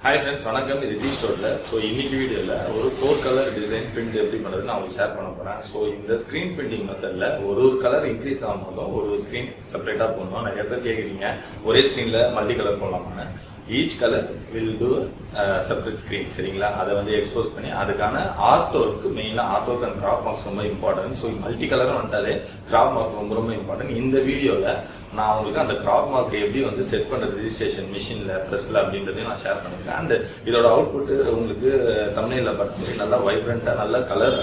Hi friends, வணக்கம். இது Teeztotaller. So இன்னைக்கு வீடியோல ஒரு 4 கலர் டிசைன் பிரிண்ட் எப்படி பண்றதுன்னு நான் உங்களுக்கு ஷேர் பண்ண போறேன். So இந்த ஸ்கிரீன் பிரிண்டிங் மெத்தட்ல ஒரு கலர் இன்க்ரீஸ் ஆகும்போது ஒரு ஸ்கிரீன் செப்பரேட்டா போடணும். நிறைய பேர் கேக்குறீங்க ஒரே ஸ்கிரீன்ல மல்டி கலர் போடலாமா? Each color will do separate screen. சரிங்களா? அதை வந்து எக்ஸ்போஸ் பண்ணி அதுக்கான ஆர்ட்வொர்க் மெயினா ஆர்ட்வொர்க் அண்ட் கிராப் மார்க்ஸ் ரொம்ப இம்பார்ட்டன்ட். ஸோ மல்டி கலரும் வந்துட்டாலே கிராப் மார்க் ரொம்ப ரொம்ப இம்பார்ட்டன்ட். இந்த வீடியோல நான் உங்களுக்கு அந்த கிராப் மார்க் எப்படி வந்து செட் பண்றது ரிஜிஸ்ட்ரேஷன் மிஷின்ல பிரஸ்ல அப்படின்றதையும் நான் ஷேர் பண்ணிருக்கேன். அண்ட் இதோட அவுட்புட் உங்களுக்கு தமிழ்ல பார்க்கும்போது நல்லா வைப்ரண்டா நல்ல கலர்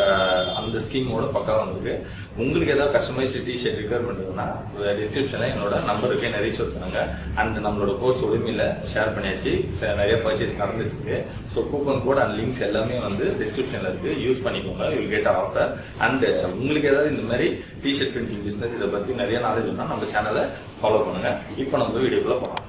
அந்த ஸ்கீமோட பக்கம் வந்துருக்கு. உங்களுக்கு ஏதாவது கஸ்டமைஸ்டு டிஷர்ட் ரிக்வயர் பண்ணுறதுன்னா டிஸ்கிரிப்ஷன்ல என்னோட நம்பருக்கு நிறைய சொல்லுங்க. அண்ட் நம்மளோட கோர்ஸ் உரிமையில ஷேர் பண்ணியாச்சு. நிறைய பர்ச்சேஸ் நடந்துட்டு இருக்கு. So coupon code and links எல்லாமே வந்து டிஸ்கிரிப்ஷன்ல இருக்கு. யூஸ் பண்ணிக்கோங்க. You get offer. அண்ட் உங்களுக்கு ஏதாவது இந்த மாதிரி டிஷர்ட் பிரிண்டிங் பிசினஸ் இதை பத்தி நிறைய நாலேஜ் இருந்தால் நம்ம சேனலை ஃபாலோ பண்ணுங்க. இப்போ நம்ம வீடியோக்குள்ள போகலாம்.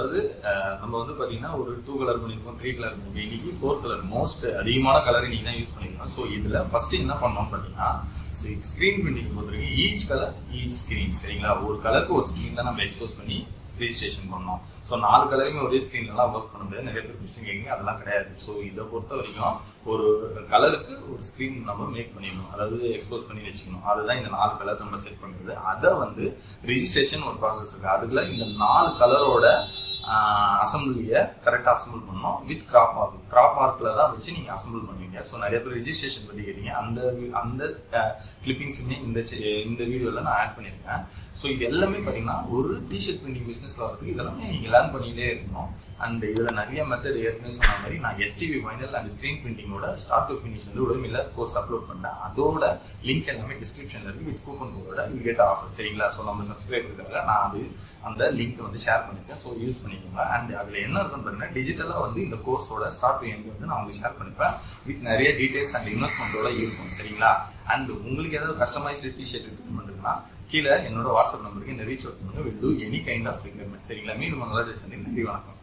அதாவது நம்ம வந்து பாத்தீங்கன்னா ஒரு 2 கலர் பண்ணிருக்கோம், 3 கலர் பண்ணிருக்கோம். இன்னைக்கு 4 கலர் மோஸ்ட் அதிகமான கலர் இன்னைக்கு தான் யூஸ் பண்ணிருக்கோம். ஸோ இதுல ஃபர்ஸ்ட் என்ன பண்ணோம்னு பாத்தீங்கன்னா ஸ்கிரீன் பிரிண்டிங் பொறுத்தவரைக்கும் ஈச் கலர் ஈச் ஸ்கிரீன் சரிங்களா. ஒரு கலருக்கு ஒரு ஸ்கிரீன் தான் நம்ம எக்ஸ்போஸ் பண்ணி ரிஜிஸ்ட்ரேஷன் பண்ணோம். ஸோ 4 கலருமே ஒரே ஸ்க்ரீன்லாம் ஒர்க் பண்ண முடியாது. நிறைய பேர் கொஸ்டின் கேட்குங்க, அதெல்லாம் கிடையாது. ஸோ இதை பொறுத்த வரைக்கும் ஒரு கலருக்கு ஒரு ஸ்க்ரீன் நம்ம மேக் பண்ணிடணும், அதாவது எக்ஸ்போஸ் பண்ணி வச்சுக்கணும். அதுதான் இந்த 4 கலர் நம்ம செட் பண்ணுறது. அதை வந்து ரிஜிஸ்ட்ரேஷன் ஒரு ப்ராசஸ் இருக்குது. அதுக்குள்ள இந்த 4 கலரோட அசம்பிளியை கரெக்டாக அசம்பிள் பண்ணோம் வித் கிராப் மார்க். கிராப் மார்க்கில் தான் வச்சு நீங்கள் அசம்பிள் பண்ணுவீங்க. ஸோ நிறைய பேர் ரிஜிஸ்ட்ரேஷன் பற்றி கேட்டீங்க. அந்த கிளிப்பிங்ஸுமே இந்த வீடியோவில் நான் ஆட் பண்ணியிருக்கேன். ஸோ இது எல்லாமே பார்த்தீங்கன்னா ஒரு டிஷர்ட் பிரிண்டிங் பிஸ்னஸில் வரதுக்கு இதெல்லாமே நீங்கள் லேர்ன் பண்ணிகிட்டே இருக்கணும். அண்ட் இதில் நிறைய மெத்தட் ஏற்கனவே சொன்ன மாதிரி நான் STV ஃபைனல் அண்ட் ஸ்க்ரீன் பிரிண்டிங்கோட ஸ்டார்ட் டு ஃபினிஷ் வந்து உடம்புல கோர்ஸ் அப்லோட் பண்ணேன். அதோட லிங்க் எல்லாமே டிஸ்கிரிப்ஷனில் இருக்குது. வித் கூப்பன் கோடோட வில் கெட் ஆஃபர் சரிங்களா. ஸோ நம்ம சப்ஸ்கிரைபருக்காக நான் அந்த லிங்க் வந்து ஷேர் பண்ணியிருக்கேன். ஸோ யூஸ் பண்ணிக்கோங்க. அண்ட் அதில் என்ன இருக்குன்னு பார்த்தீங்கன்னா டிஜிட்டலாக வந்து இந்த கோர்ஸோட ஸ்டார்ட் டு எண்ட் வந்து நான் உங்களுக்கு ஷேர் பண்ணிப்பேன். வித் நிறைய டீடைல்ஸ் அண்ட் இன்வெஸ்ட்மெண்ட்டோட இருக்கும் சரிங்களா. அண்ட் உங்களுக்கு ஏதாவது கஸ்டமைஸ்டு டிஷர்ட் இருக்குன்னா கீழே என்னோட வாட்ஸ்அப் நம்பருக்கு இந்த ரீச் அவுட் பண்ணுங்க. Will do any kind of requirement சரிங்களா. மீண்டும் நல்ல நன்றி, வணக்கம்.